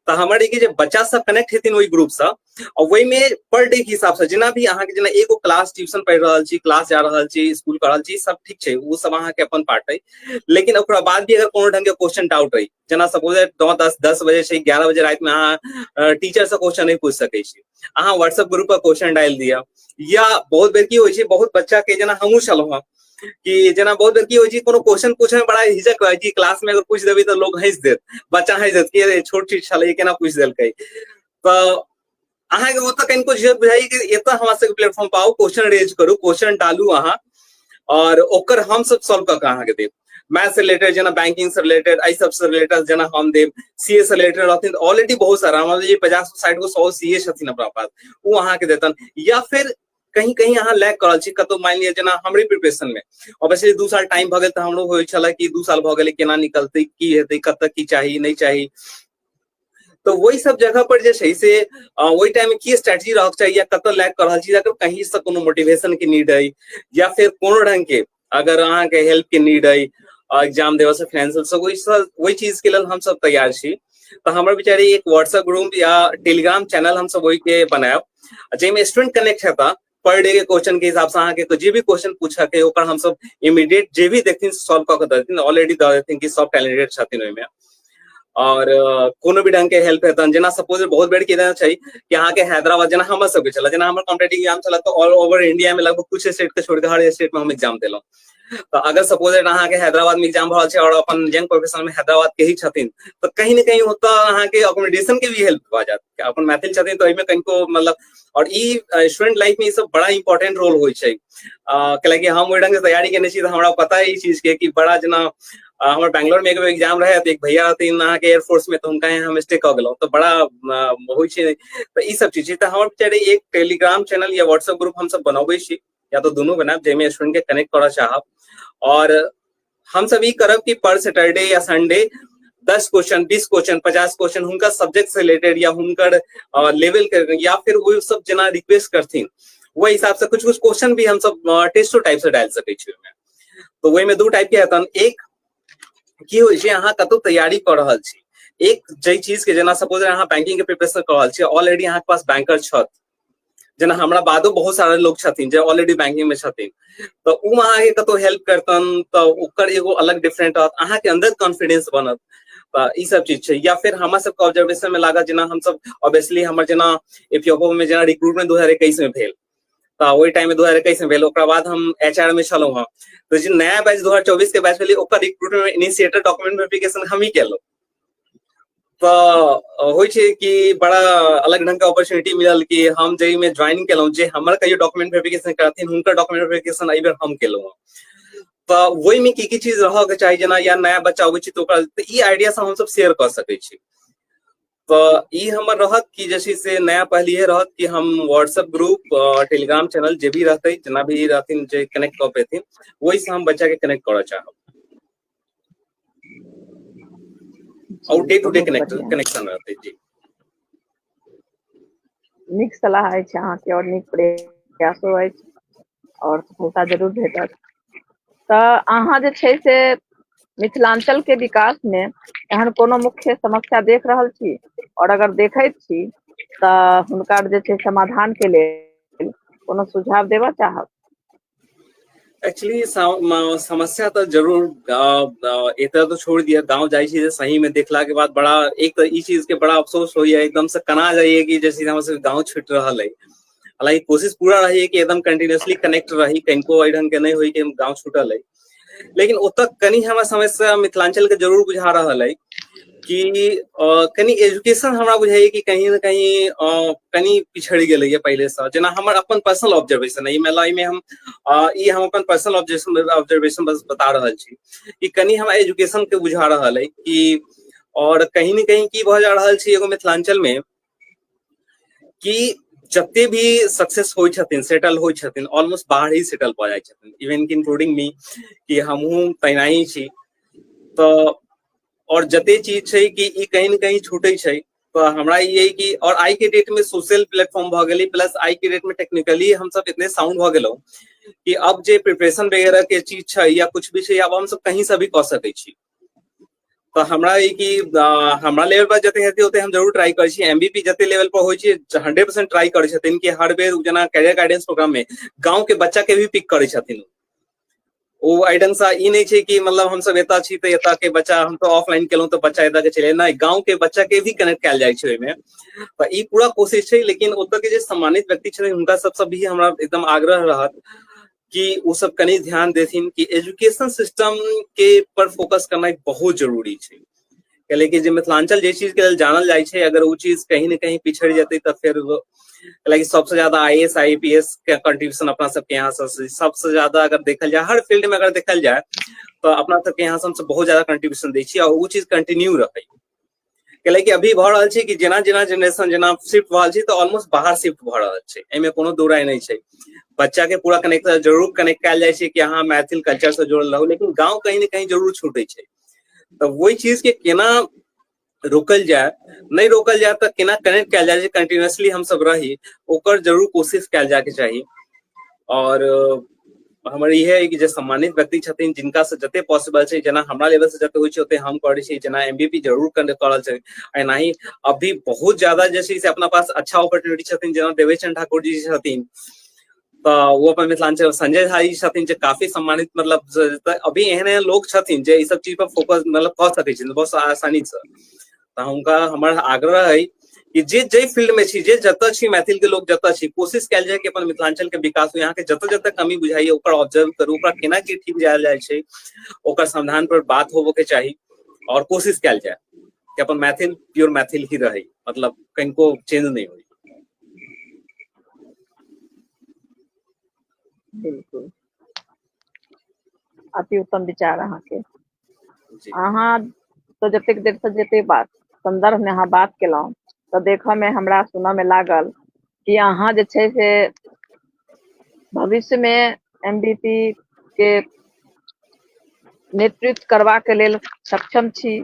तो हमर ई जे बच्चा सब कनेक्ट हेथिन वही ग्रुप से, और वही में पर डे के हिसाब से जेना भी अहाँके जेना एगो क्लास ट्यूशन पढ़ि रहल छी, क्लास जा रहल छी, स्कूल कर रहल छी, सब ठीक छै, वो सब अहाँके अपन पार्ट है। लेकिन ओकरा बाद भी अगर कोनो ढंग के क्वेश्चन डाउट रही, जेना सपोज 9-10 बजे से 11 बजे रात में अहाँ टीचर से क्वेश्चन नहीं पूछ सकै छी, अहाँ व्हाट्सएप ग्रुप पर क्वेश्चन डाल दिया। या बहुत बेर की होइ छै, बहुत बच्चा के जेना हमहूँ छलहुँ हँ कि जेना बहुत बेर की होइ छै कोनो क्वेश्चन पूछे में बड़ा हिचक रहै छै, क्लास में अगर पूछ देबै तो लोग हंस देत, बच्चा हंस देत कि छोट चीज छलै केना पूछ देलकै। तो अहाँके ओतऽ कनिको झिझक बुझाइ कि एतऽ हमरा सबके प्लेटफॉर्म पर आउ, क्वेश्चन रेज करू, क्वेश्चन डालू अहाँ, और ओकर हम सब सॉल्व कऽ के अहाँके देब। मैथ से रिलेटेड, जेना बैंकिंग से रिलेटेड, आई सब से रिलेटेड जेना हम देब, सीए से रिलेटेड रहथिन ऑलरेडी बहुत सारा, मतलब ये 50-60 गो 100 सीए छथिन अपना पास, वो अहाँके देतन। या फिर कहीं कहीं अहाँ लैग करल छी कतौ, मान लिअ जेना हमरे प्रिपरेशन में ऑब्वियसली 2 साल टाइम भ गेल, तो हमरो होइ छला कि 2 साल भ गेलै, केना निकलतै, की हेतै, कतऽ की चाही नहीं चाही। तो वही सब जगह पर जे छै से वही टाइम में की स्ट्रेटजी रहक चाहिए, या कतऽ लैग कर रहल छी, अगर कहीं से कोनो मोटिवेशन के नीड है, या फिर कोनो ढंग के अगर अहाँ के हेल्प के नीड है एग्जाम देवे से फाइनेंशियल से, वही चीज के लिए हम सब तैयार छी। तो हमर विचारी एक व्हाट्सएप ग्रुप या टेलीग्राम चैनल हम सब वही के बनायब, जेमे स्टूडेंट कनेक्ट हेता, पर डे के क्वेश्चन के हिसाब से अहाँ के जे भी क्वेश्चन पूछा के ओकर हम सब इमीडिएट जे भी देखथिन सॉल्व क के देथिन, ऑलरेडी द देथिन कि सब टैलेंटेड छथिन ओहि में। और कोनो भी ढंग के हेल्प हेतन, जेना सपोज बहुत बेर के छै कि अहाँ के हैदराबाद, जेना हमर सबके चला, जेना हमर कॉम्पिटिटिव एग्जाम चला तो ऑल ओवर इंडिया में लगभग कुछ स्टेट के छोड़ के हर स्टेट में हम एग्जाम देलहुं। तो अगर सपोज अहाँ के हैदराबाद में एग्जाम भरल छै और अपन यंग प्रोफेशनल में हैदराबाद के ही छथिन, तो कहीं न कहीं होता अहाँ के अकोमोडेशन के भी हेल्प भ जात, अपन मैथिल छथिन तो एहिमे कनिको मतलब, और ई स्टूडेंट लाइफ में ई सब बड़ा इंपॉर्टेंट रोल होइ छै। कैलाकि हम ओहि ढंग से तैयारी केने छी तो हमरा पता है ई चीज के कि बड़ा जेना हमारे बैंगलोर में एगो एग्जाम रहे, तो एक भैया हथिन अहाँ के एयरफोर्स में, तो उनका यहाँ हम स्टे क गेलहुं, तो बड़ा होइ छै। तो ई सब चीज तो हमर बेचारे एक टेलीग्राम चैनल या व्हाट्सएप ग्रुप हम सब बनाबै छी, या तो दोनों बनाब जेमे स्टूडेंट के कनेक्ट करऽ चाहब। और हम सब ई करब कि पर सैटरडे या संडे 10 क्वेश्चन, 20 क्वेश्चन, 50 क्वेश्चन हुनका सब्जेक्ट से रिलेटेड या हुनकर लेवल के, या फिर वो सब जेना रिक्वेस्ट करथिन वही हिसाब से कुछ क्वेश्चन भी हम सब टेस्टो टाइप से डाल सकै छी ओहिमे। तो वही में 2 टाइप के हेतन, एक की होइ छै अहाँ कतौ तैयारी कर रहल छी, एक जे चीज के जेना सपोज अहाँ बैंकिंग के प्रिपरेशन कर रहल छी, ऑलरेडी अहाँ के पास बैंकर छथ, जेना हमरा बादो बहुत सारा लोग छथिन जे ऑलरेडी बैंकिंग में छथिन, तो उ अहाँ के कतौ हेल्प करतन, तो ओकर एगो अलग डिफरेंट रहत, अहाँ के अंदर कॉन्फिडेंस बनत। ई सब चीज छै। या फिर हमरा सब के ऑब्जर्वेशन में लागत, जेना हम सब ऑब्वियसली हमर जेना इफियोपो में जेना रिक्रूटमेंट 2021 में भेल, तो वही टाइम में 2021 में भेल, ओकरा बाद हम एचआर में छलहुँ हँ, तो जे नया बैच 2024 के बैच भेलै ओकर रिक्रूटमेंट में इनिशिएटर डॉक्यूमेंट वेरिफिकेशन हम ही केलहुँ। तो होइ छै कि बड़ा अलग ढंग के अपॉर्चुनिटी मिलल कि हम जे में ज्वाइन केलहुँ, जे हमर कहियो डॉक्यूमेंट वेरिफिकेशन करथिन हुनकर डॉक्यूमेंट वेरिफिकेशन एहि बेर हम केलहुँ। तो वही में की चीज रहऽ के चाही, जेना या नया बच्चा अबै छै तो ओकरा ई आइडिया से हम सब शेयर कर सकै छी। तो ई हमर रहत कि जैसे से नया पहली है रहत कि हम व्हाट्सएप ग्रुप टेलीग्राम चैनल जे भी रहते जना भी रहथिन जे कनेक्ट कर पेथिन वही से हम बच्चा के कनेक्ट करना चाहब और डे टू डे कनेक्शन रहते जी। नीक सलाह अछि अहाँके और नीक प्रयासो अछि और सफलता जरूर भेटत। तऽ अहाँ जे छै से मिथिलांचल के विकास में एहन कोनो मुख्य समस्या देख रहल छी और अगर देखैत छी तऽ हुनकर जे छै समाधान के लेल कोनो सुझाव देबऽ चाहब? एक्चुअली समस्या तो जरूर एतऽ तो छोड़ दिया गांव जाई छी सही में देखला के बाद बड़ा एक तो ई चीज के बड़ा अफसोस होइए एकदम से कना जाइए कि जैसे हम सब गांव छूट रहल है। हालांकि कोशिश पूरा रही कि एकदम कंटिन्यूअसली कनेक्ट रही कनको एहि ढंग के नहीं हुई कि हम गांव छूटल है लेकिन ओतऽ कनी हमरा समस्या मिथिलांचल के जरूर बुझा रहल है कि कनी एजुकेशन हमरा बुझाइए कि कहीं ना कहीं कनी पिछड़ गेलै है पहले से जना हमर अपन पर्सनल ऑब्जर्वेशन है ई में हम अपन पर्सनल ऑब्जर्वेशन बस बता रहल छी कि कनी हमरा एजुकेशन के बुझा रहल है कि और कहीं न कहीं की भ जा रहल छी एगो मिथिलांचल में कि जते भी सक्सेस होई छथिन सेटल होई छथिन ऑलमोस्ट बाहर ही सेटल भ जाय छथिन इवन इंक्लूडिंग मी कि हमहू तैनाही छी तो और जते चीज छै कि ई कहीं न कहीं छूटे छै तो हमरा ये कि और आई के डेट में सोशल प्लेटफॉर्म भ गेली प्लस आई के डेट में टेक्निकली हम सब इतने साउंड भ गेलो कि अब जे प्रिपरेशन वगैरह के चीज छै या कुछ भी छै अब हम सब कहीं से भी कर सकै छी। तो हमरा ई कि हमरा लेवल पर जते हेते ओते हम जरूर ट्राई करै छी एमबीपी जते लेवल पर होय छै 100% ट्राई करै छथिन कि हर बेर जना कैरियर गाइडेंस प्रोग्राम में गांव के बच्चा के भी पिक करै छथिन ओ आइडन सा ई नहीं छै कि मतलब हम सब एता छी त एता के बच्चा हम तो ऑफलाइन केलौ तो बच्चा एता के चले ना गांव के बच्चा के भी कनेक्ट कैल जाय छै में तो ई पूरा कोशिश छै लेकिन ओतऽ के जे सम्मानित व्यक्ति छथिन हुनका सब भी हमरा एकदम आग्रह रहत कि वो सब कनी ध्यान देथिन कि एजुकेशन सिस्टम के पर फोकस करना बहुत जरूरी छै कैले कि जे मिथिलांचल जे चीज के जानल जाय छै अगर वो चीज कहीं न कहीं पिछड़ जेतै त फिर लाइक सबसे ज्यादा आईएएस आईपीएस के कंट्रीब्यूशन अपना सबके यहाँ से सबसे ज्यादा अगर देखल जाए हर फील्ड में अगर देखल जाए तो अपना सबके यहाँ से बहुत ज्यादा कंट्रीब्यूशन दै छी और वो चीज कंटिन्यू रहे कैले कि अभी भ रहल छै कि जेना जेना जनरेशन जना शिफ्ट भ रहल छै तो ऑलमोस्ट बाहर शिफ्ट भ रहल छै एमे कोनो दो राय नहीं छै बच्चा के पूरा कनेक्ट जरूर कनेक्ट कैल जाय छै कि अहाँ मैथिल कल्चर से जुड़ल रहू लेकिन गांव कहीं न कहीं जरूर छूटे छै तो वही चीज के केना रोकल जाए नहीं रोकल जाए तो केना कनेक्ट कैल जाए कंटिन्यूअसली हम सब रही ओकर जरूर कोशिश कैल जाए के चाहिए और हमर इहे है कि जे सम्मानित व्यक्ति छथिन जिनका से जते पॉसिबल छै जना हमरा लेवल से जते होय छै ओते हम करै छी जना एमबीपी जरूर करल छै एनाही अभी बहुत ज्यादा जैसे से अपना पास अच्छा अपॉर्चुनिटी छथिन जना देवेचंद ठाकुर जी छथिन तो वो अपन मिथिलांचल संजय झा जी छथिन जे काफी सम्मानित मतलब अभी एहन लोग छथिन जे ई सब चीज पर फोकस मतलब कर सकै छै बहुत आसानी से तो हुनका हमर आग्रह है कि जे फील्ड में छी जे जत छी मैथिल के लोग जत छी कोशिश कैल जाए कि अपन मिथिलांचल के विकास हो यहाँ के जत जत कमी बुझाइए ओकर ऑब्जर्व करू ओकरा केना की ठीक जायल जाय छै ओकर समाधान पर बात होबो के चाहिए और कोशिश कैल जाए कि अपन मैथिल प्योर मैथिल ही रहे मतलब कनको चेंज नहीं हो। बिल्कुल अति उत्तम विचार अहाँ के अहाँ तो जतेक देर से जते बात संदर्भ में अहाँ बात केलौ तो देखऽ में हमरा सुनऽ में लागल कि अहाँ जे छै से भविष्य में एमबीपी के नेतृत्व करबा के लेल सक्षम छी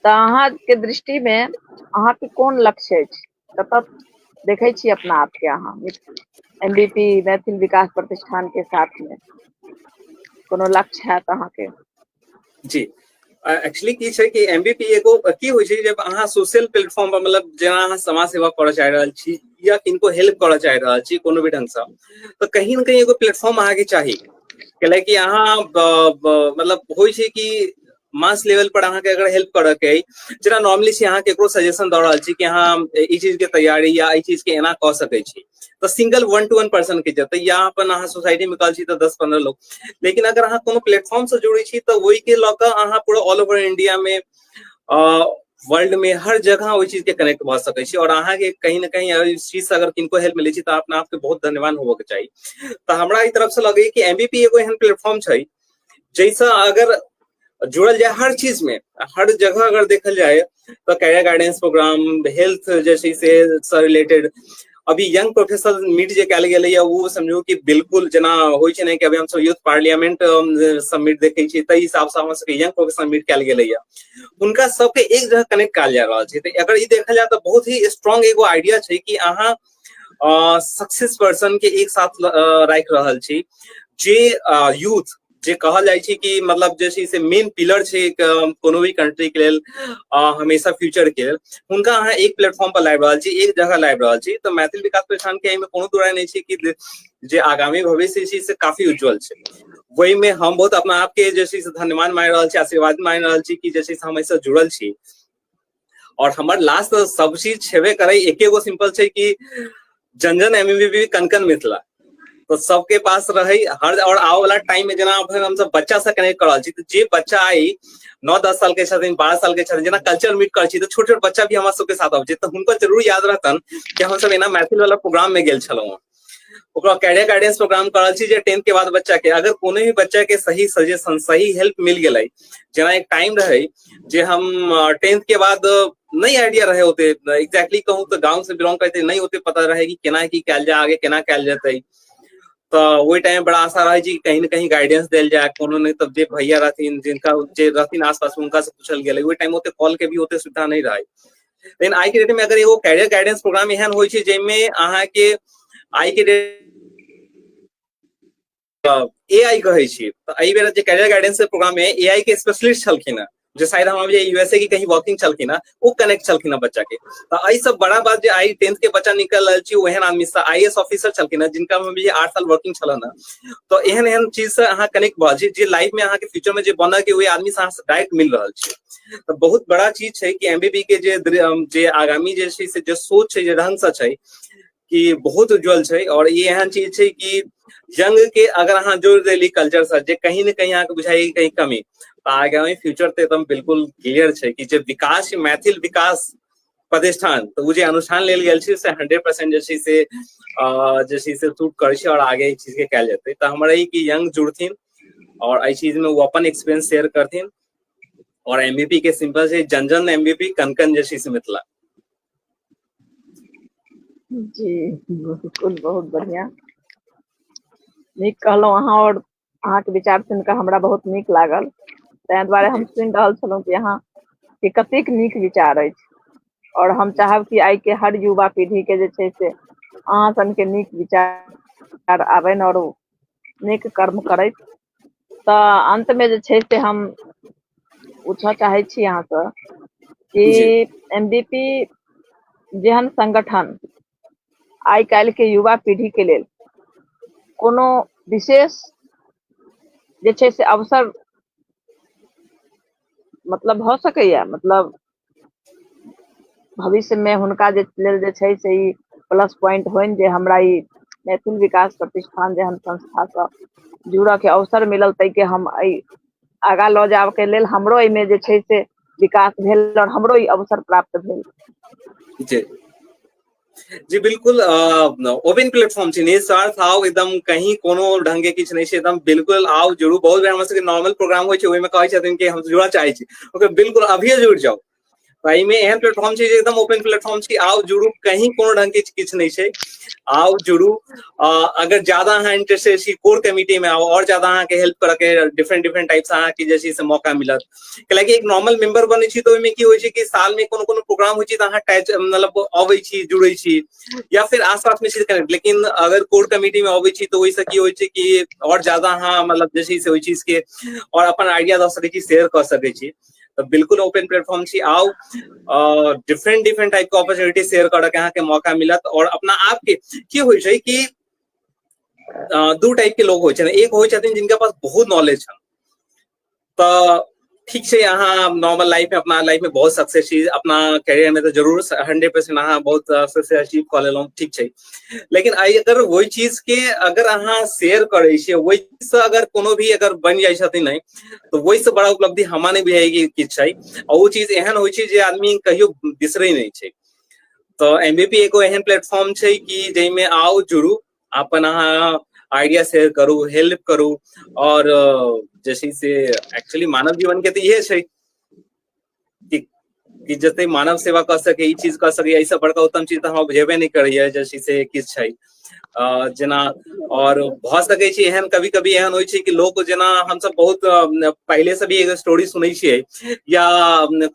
तऽ अहाँ के दृष्टि में अहाँ के कोन लक्ष्य अछि कतऽ देखै छी अपना आप के अहाँ एमबीपी मैथिल विकास प्रतिष्ठान के साथ में कोनो लक्ष्य है अहाँ के? जी एक्चुअली की छै कि एमबीपी एगो की होय छै जब अहाँ सोशल प्लेटफॉर्म पर मतलब जेना अहाँ समाज सेवा करऽ चाहि रहल छी या किनको हेल्प करऽ चाहि रहल छी कोनो भी ढंग से तो कहीं न कहीं एगो प्लेटफॉर्म अहाँ के चाही कैले कि अहाँ मतलब होय छै कि मास लेवल पर अहाँ के अगर हेल्प करऽ के जेना नॉर्मली छी अहाँ केकरो सजेशन दऽ रहल छी कि अहाँ ई चीज के तैयारी या ई चीज के एना कऽ सकै छी तो सिंगल 1-to-1 पर्सन के जते या अपन अहाँ सोसाइटी में कल छी तो 10-15 लोग लेकिन अगर अहाँ कोनो प्लेटफॉर्म से जुड़े छी तो वही के लऽ कऽ अहाँ पूरा ऑल ओवर इंडिया में वर्ल्ड में हर जगह वही चीज के कनेक्ट भ सकै छी और अहाँ के कहीं न कहीं इस चीज से अगर किनको हेल्प मिले छी तो अपना आप के बहुत धन्यवान होबो के चाहिए। तो हमरा ई तरफ से लगे कि एमबीपी एगो एहन प्लेटफॉर्म छै जैसा अगर जुड़ल जाए हर चीज में हर जगह अगर देखल जाए तो कैरियर गाइडेंस प्रोग्राम, हेल्थ जैसे से रिलेटेड अभी यंग प्रोफेशनल मीट जे कयल गेलै वो समझो कि बिल्कुल जना होइ छै ने कि अभी हम सब यूथ पार्लियामेंट समिट देखे छी तै हिसाब से हम सब यंग प्रोफेशनल मीट कयल गेलै उनका सबके एक जगह कनेक्ट कयल जा रहल छै। तो अगर ई देखल जाए तो बहुत ही स्ट्रांग एगो आइडिया छै कि अहाँ सक्सेस पर्सन के एक साथ राखि रहल छी जे यूथ जे कहल जाइ छै कि मतलब जे छै से मेन पिलर छै कोनो भी कंट्री के लेल हमेशा फ्यूचर के लेल हुनका अहाँ एक प्लेटफॉर्म पर लाबि रहल छी, एक जगह लाबि रहल छी। तो मैथिल विकास प्रतिष्ठान के एहिमे कोनो दुराय नहीं छै कि जे आगामी भविष्य छै से काफी उज्जवल छै। वही में हम बहुत अपना आप के जे छै से धन्यवाद मानि रहल छी, आशीर्वाद मानि रहल छी कि जे छै से हम एहिसँ जुड़ल छी। और हमर लास्ट सब चीज छेबे करे एके गो सिंपल छै कि जन जन एमबीबी कन कन मिथिला। तो सबके पास रहे हर और आवे वाला टाइम में जना हम सब बच्चा से कनेक्ट कर रहल छी। तो जे बच्चा आई 9-10 साल के छथिन, 12 साल के छथिन, जना कल्चर मीट कर छी तो छोट छोट बच्चा भी हमारे सबके साथ आबै छै। तो हुनको जरूर याद रहतन कि हम सब एना मैथिल वाला प्रोग्राम में गेल छलहुँ। ओकरा कैरियर गाइडेंस प्रोग्राम करल छी जे 10th के बाद बच्चा के अगर कोनो भी बच्चा के सही सजेशन सही हेल्प मिल गेलै। जना एक टाइम रहे जे हम 10th के बाद नहीं आइडिया रहे होते एग्जैक्टली कहूँ तो गांव से बिलोंग करते नहीं होते पता रहे कि केना की कैल जाए आगे केना कैल जेतै। तो वही टाइम बड़ा आशा रहे जी कहीं ना कहीं गाइडेंस देल जाए कोनो नहीं तब जे भैया रहथिन जिनका जे रहथिन आसपास उनका से पूछल गेलै। वही टाइम होते कॉल के भी होते सुविधा नहीं रहे। लेकिन आई के डेट में अगर एगो कैरियर गाइडेंस प्रोग्राम एहन होइ छै जेमे अहाँ के आई के डेट एआई कहै छी तो एहि बेर जे कैरियर गाइडेंस प्रोग्राम में एआई के स्पेशलिस्ट छलखिन जो शायद हम अभी यूएसए की कहीं वर्किंग चलखिन वो कनेक्ट चलखिन बच्चा के। तो आई सब बड़ा बात जो आई 10th के बच्चा निकल रहा छी ओहन आदमी से आईएएस ऑफिसर चलखिन जिनका हम भी 8 साल वर्किंग छलन। तो एहन एहन चीज से अहाँ कनेक्ट भ जे लाइफ में अहाँ के फ्यूचर में जे बनय के आदमी से अहाँ से डायरेक्ट मिल रहल छै। तो बहुत बड़ा चीज छै कि एमबीबी के जे आगामी जे छै से जे सोच छै जे ढंग से छै कि बहुत उज्जवल छै। और ये एहन चीज छै कि यंग के अगर अहाँ जोड़ देली कल्चर से जे कहीं न कहीं अहाँके बुझाई कहीं कमी तो आगामी फ्यूचर तो एकदम बिल्कुल क्लियर छै कि जे विकास मैथिल विकास प्रतिष्ठान तो वो जे अनुष्ठान लेल गेल छै से 100% जे छै से सूट करे छै और आगे चीज के कैल जेतै। तो हमरा ई कि यंग जुड़थिन और एहि चीज में वो अपन एक्सपीरियंस शेयर करथिन और एमबीपी के सिंपल से जन जन एमबीपी कन कन जे छै से मिथिला। जी बिल्कुल बहुत बढ़िया नीक कहलहुँ अहाँ और अहाँ के विचार सुन के हमरा बहुत नीक लागल। ताहि दुआरे हम सुनि रहल छलहुँ कि अहाँ के कतेक नीक विचार अछि और हम चाहब कि आई के हर युवा पीढ़ी के जे छै से अहाँ सन के नीक विचार आबनि और नीक कर्म करैत। तो अंत में जे छै से हम पूछऽ चाहे छी अहाँ से कि एमबीपी जेहन संगठन आई काल्हि के युवा पीढ़ी के लेल कोनो विशेष जे छै से अवसर मतलब भ सकैया मतलब भविष्य में हुनका जे लेल जे छै से ई प्लस पॉइंट होइन जे हमरा ई मैथिल विकास प्रतिष्ठान जेहन संस्था से जुड़ऽ के अवसर मिलल तै के हम आगा लऽ जाब के लेल हमरो एहिमे जे छै से विकास भेल और हमरो ई अवसर प्राप्त भेल। जी जी बिल्कुल ओपन प्लेटफॉर्म छै निस्वार्थ आओ एकदम कहीं कोनो ढंग के किछ नहीं छै एकदम बिल्कुल आओ जुड़ू। बहुत बेर हमर सबके नॉर्मल प्रोग्राम होइ छै ओहि में कहै छथिन कि हम जुड़ऽ चाहे छी ओके बिल्कुल अभिये जुड़ जाओ। भाई में एहन प्लेटफॉर्म छै एकदम ओपन प्लेटफॉर्म छै आओ जुड़ू कहीं कोनो ढंग के किछ नहीं छै आओ जुड़ू। अगर ज्यादा अहाँ इंटरेस्टेड छी कोर कमिटी में आओ और ज्यादा अहाँ के हेल्प करे के डिफरेंट टाइप से अहाँ के जे से मौका मिलत। कैलाकि एक नॉर्मल मेंबर बनै छी तो ओहिमे की होइ छै कि साल में कोनो कोनो प्रोग्राम होइ छै तो अहाँ टच मतलब अबै छी जुड़ै छी या फिर आसपास में छी कनेक्ट। लेकिन अगर कोर कमिटी में अबै छी तो ओहिसँ की होइ छै कि और ज्यादा अहाँ मतलब जे छै से ओहि चीज के और अपन आइडिया दऽ सकै छी शेयर कऽ सकै छी। तो बिल्कुल ओपन प्लेटफॉर्म छी आओ डिफरेंट टाइप के अपॉर्चुनिटी शेयर करे के अहाँ के मौका मिलत। और अपना आप के की होइ छै कि दू टाइप के लोग होइ छै एक होइ छथिन जिनका पास बहुत नॉलेज है तो ठीक छै अहाँ नॉर्मल लाइफ में अपना लाइफ में बहुत सक्सेस छी अपना कैरियर में तो जरूर 100% अहाँ बहुत सक्सेस अचीव कऽ लेलहुँ ठीक छै। लेकिन अगर वही चीज के अगर अहाँ शेयर करे छियै वही से अगर कोनो भी अगर बन जाइ छथिन नहीं तो वही से बड़ा उपलब्धि हमरा नहीं बुझाइ कि छै और वो चीज एहन होइ छै जे आदमी कहियो बिसरै नहीं छै। तो एमबीपी एगो एहन प्लेटफॉर्म छै कि जाहिमे आओ जुड़ू अपन अहाँ आइडिया शेयर करू हेल्प करू और जैसे से एक्चुअली मानव जीवन के तो ये छै कि कि जते मानव सेवा कर सके, ई चीज कर सके, ऐसा बड़का उत्तम चीज तो हम बुझेबे नहीं करिए जैसे से किछ छै जेना। और भ सकै छै एहन कभी कभी एहन होइ छै कि लोग जेना हम सब बहुत पहले से भी एक स्टोरी सुनै छियै या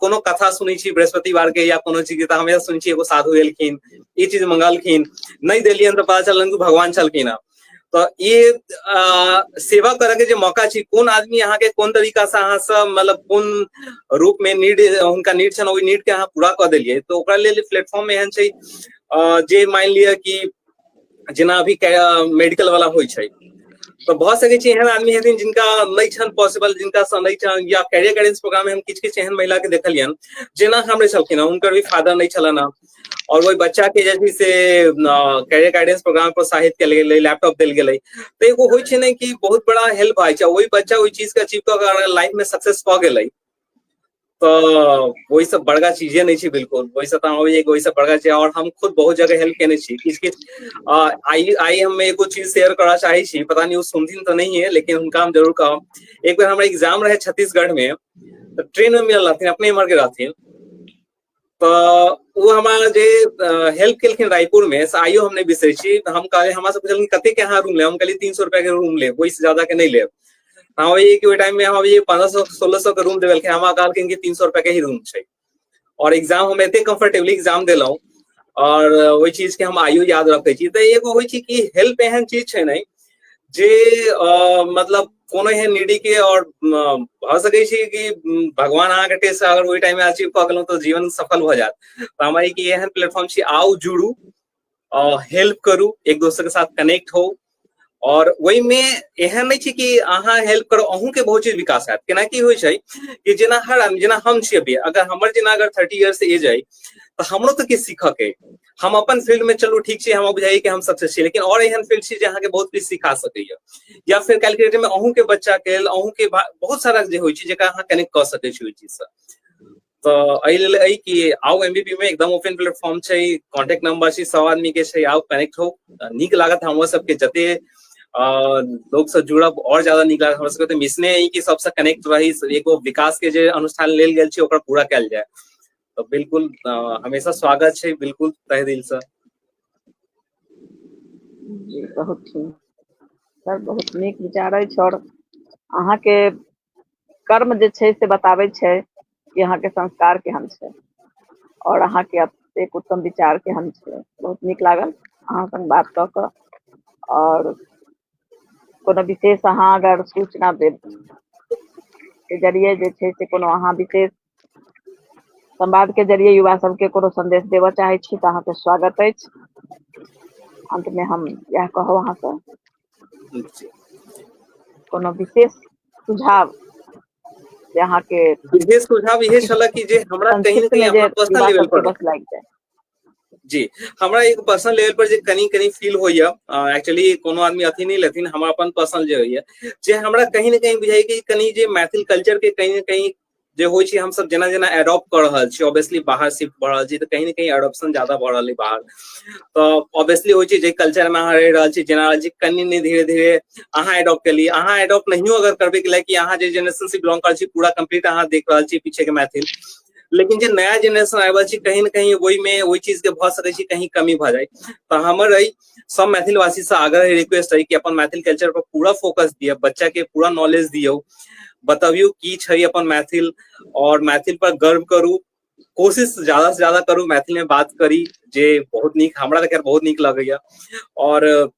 कोनो कथा सुनै छी बृहस्पतिवार के या कोनो चीज के, त हमेशा सुनै छी एगो साधु एलखिन, ई चीज मंगलखिन, नहीं देलियन तो पता चलन कि भगवान छलखिन है। तो ये सेवा करे के जो मौका छी, कौन आदमी यहाँ के कौन तरीका से अहाँ सब मतलब कौन रूप में नीड उनका नीड छन, ओई नीड के अहाँ पूरा कर देलिए, तो ओकरा लेल प्लेटफॉर्म एहन छै जे मान लिया कि जेना अभी मेडिकल वाला होइ छै, तो बहुत सके छै एहन आदमी हेथिन जिनका नहीं छन पॉसिबल, जिनका से नहीं छन, या कैरियर गाइडेंस प्रोग्राम में हम किछ किछ एहन महिला के देखलियन जेना हमरे छलखिन, उनकर भी फादर नहीं छलन, और वही बच्चा के जैसे से कैरियर गाइडेंस प्रोग्राम प्रोत्साहित कल गेलै, लैपटॉप देल गेलै, तो एगो होइ छै ने कि बहुत बड़ा हेल्प आइ छै, वही बच्चा वही चीज के अचीव कर लाइफ में सक्सेस क गेलै, तो वही सब बड़का चीजें नहीं छी बिल्कुल, वही सब वही सब बड़का चीज। और हम खुद बहुत जगह हेल्प केने छी किछ किछ। आई हम एगो चीज शेयर करा चाहे छी, पता नहीं वो सुनथिन तो नहीं है, लेकिन उनका हम जरूर कहब। एक बार हमारा एग्जाम रहे छत्तीसगढ़ में, तो ट्रेन में मिलल रहथिन, अपने इमर के रहथिन, तो वो हमारा जे हेल्प केलखिन रायपुर में, आइयो हम नहीं बिसरै छी। हम कहे हमरा से पूछलखिन कते के अहाँ रूम ले, हम कहली 300 रुपया के रूम ले, वही से ज्यादा के नहीं ले। हाँ वही कि टाइम में हम ये 1500-1600 के रूम देवेलखिन, हमरा कहलखिन कि 300 रुपया के ही रूम छै, और एग्जाम हम एते कंफर्टेबली एग्जाम देलहुं, और वही चीज के हम आइयो याद रखे छी। तो एगो होइ छै कि हेल्प एहन चीज छै नहीं जे मतलब कोनो एहन नीडी के, और भ सकै छै कि भगवान अहाँ के टेस्ट अगर वही टाइम में अचीव क गेलहुं तो जीवन सफल हो जात। तो हमारी की एहन प्लेटफॉर्म छी, आओ जुड़ू, हेल्प करू, एक दूसरे के साथ कनेक्ट हो, और वही में एहन नहीं छै कि अहाँ हेल्प करो अहूँ के बहुत चीज विकास हैत। केना की होइ छै कि जेना हर आदमी, जेना हम छी अभी, अगर हमर जेना अगर 30 ईयर्स एज है, तो हमरो तो किछ सीखऽ के, हम अपन फील्ड में चलू ठीक छै, हम बुझाइए कि हम सक्सेस छी, लेकिन और एहन फील्ड छी जे अहाँ के बहुत कुछ सिखा सकैया, या फिर कैलकुलेटर में अहूँ के बच्चा के अहूँ के बहुत सारा जे होइ छै जेकरा अहाँ कनेक्ट कर सकै छी ओइ चीज से। तो एहि लेल अइ कि आओ एमबीपी में एकदम ओपन प्लेटफॉर्म छै, कांटेक्ट नंबर छै, 100 आदमी के छै, आओ कनेक्ट हो, नीक लागत हमरो सबके जते लोग से जुड़ब और ज्यादा नीक लागत हमरा सबके। तो मिशने है कि सबसे कनेक्ट रही, एगो विकास के जे अनुष्ठान लेल गेल छै ओकरा पूरा कैल जाए, तो बिल्कुल हमेशा स्वागत छै, बिल्कुल तहे दिल से। जी बहुत ठीक सर, बहुत नीक विचार अछि, और अहाँ के कर्म जे छै से बताबै छै कि अहाँ के संस्कार केहन छै, और अहाँ के एक उत्तम विचार केहन छै। बहुत नीक लागल अहाँ संग बात कऽ कऽ, और कोनो विशेष अहाँ अगर सूचना देब के जरिए जे छै से कोनो अहाँ विशेष संवाद के जरिए युवा सबके कोनो संदेश देबऽ चाहे छी तो अहाँ के स्वागत अछि। अंत में हम यह कहब अहाँ से कोनो विशेष सुझाव जे अहाँ के विशेष सुझाव इहे छला कि जे हमरा कहीं न कहीं अपना पर्सनल लेवल पर बस लाग जाए। जी हमरा एक पर्सनल लेवल पर जे कनी फील होइया, एक्चुअली कोनो आदमी अथी नहीं लेथिन, हमरा अपन पर्सनल जे होइया जे हमरा कहीं न कहीं बुझाइ कि कनी जे मैथिल कल्चर के कहीं न कहीं जे होइ छै हम सब जेना जेना एडॉप्ट कर रहल छी, ऑब्वियसली बाहर शिफ्ट भ रहल छी, तो कहीं न कहीं एडॉप्शन ज्यादा भ रहल है बाहर, तो ऑब्वियसली होइ छै जे कल्चर में अहाँ रह रहल छी, जेना रहल छी, कनी ने धीरे धीरे अहाँ एडॉप्ट केली, अहाँ एडॉप्ट नहियो अगर करबे के कि अहाँ जे जनरेशन से बिलोंग कर छी पूरा कंप्लीट अहाँ देख रहल छी पीछे के मैथिल, लेकिन जे नया जनरेशन आबल छी कहीं न कहीं वही में वही चीज के भ सकै छी कहीं कमी भ जाए। तो हमर रही सब मैथिलवासी से आग्रह रिक्वेस्ट है कि अपन मैथिल कल्चर पर पूरा फोकस दियो, बच्चा के पूरा नॉलेज दियो, बताबियो की छै अपन मैथिल, और मैथिल पर गर्व करू, कोशिश ज्यादा से ज्यादा करू मैथिल में बात करी, जे बहुत नीक हमरा तो बहुत नीक लगैया। और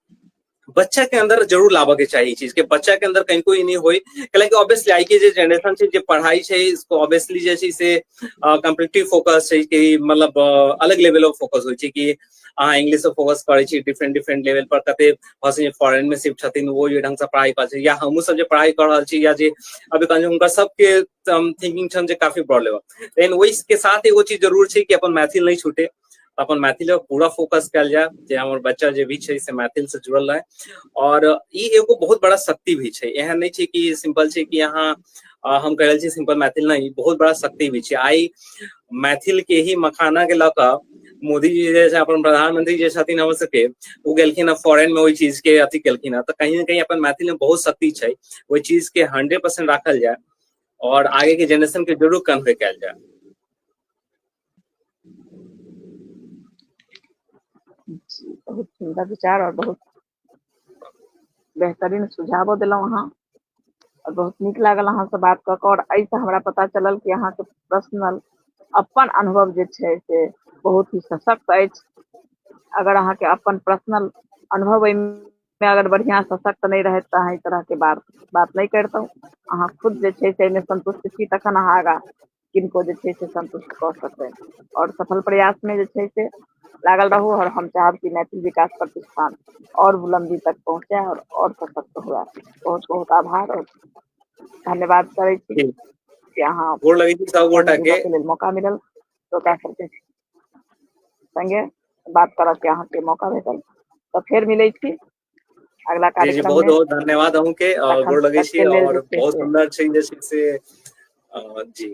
बच्चा के अंदर जरूर लाबे के चाहिए चीज के, बच्चा के अंदर कहीं कोई नहीं होई, कैलाकि ऑब्वियसली आई के जे जनरेशन छै जे पढ़ाई छै इसको ऑब्वियसली जे छै से कॉम्पिटिटिव फोकस छै कि मतलब अलग लेवल ऑफ फोकस होइ छै कि अहाँ इंग्लिश से फोकस करे छी डिफरेंट लेवल पर, कते भसे फॉरेन में शिफ्ट छथिन वो ये ढंग से पढ़ाई कर छै, या हमहू सब जे पढ़ाई कर रहल छी, या जे अभी कहीं उनका सबके थिंकिंग छन जे काफी ब्रॉड लेवल, लेकिन वही के साथ एगो चीज जरूर छै कि अपन मैथिल नहीं छूटे, अपन मैथिल पर पूरा फोकस कल जाए, जे हमर बच्चा जे भी छै से मैथिल से जुड़ल रहे। और ई एगो बहुत बड़ा शक्ति भी छै, एहन नहीं छै कि सिंपल छै कि यहाँ हम कह रहल छी सिंपल मैथिल नहीं, बहुत बड़ा शक्ति भी छै। आई मैथिल के ही मखाना के लऽ मोदी जी जैसे अपन प्रधानमंत्री जे छथिन हमर सबके, वो गेलखिन फॉरेन में वही चीज के अथी केलखिन, तो कहीं न कहीं अपन मैथिल में बहुत शक्ति छै, वही चीज के 100% राखल जाए और आगे के जनरेशन के जरूर कन्वे कल जाए। बहुत सुंदर विचार और बहुत बेहतरीन सुझाव दिलौं अहाँ और बहुत नीक लागल अहाँ से बात कऽ कऽ। और एहिसँ हमरा पता चलल कि अहाँके पर्सनल अपन अनुभव जे छै से बहुत ही सशक्त अछि। अगर अहाँके अपन पर्सनल अनुभव एहिमे अगर बढ़िया सशक्त नहीं रहे तो अहाँ ई तरह के बात नहीं करतौ। अहाँ खुद जे छै से एहिमे संतुष्ट छी तखन अहाँ आगाँ किनको जे छै से संतुष्ट कऽ सकबै। और सफल प्रयास में जे छै से लागल रहू और हम चाहब कि मैथिल विकास प्रतिष्ठान और बुलंदी तक पहुँचे और सशक्त हुए। बहुत बहुत आभार और धन्यवाद करै छी कि अहाँ गोड़ लगै छी सब गोटा के जुड़ऽ लेल मौका मिलल श्रोता सबके संगे बात करऽ के अहाँके मौका भेटल। तो फिर मिलै छी अगला जी कार्यक्रम बहुत में। बहुत धन्यवाद अहूँ के तखन गोड़ लगै तक छी के लेल और जे छै बहुत से सुंदर छै जे छै से जी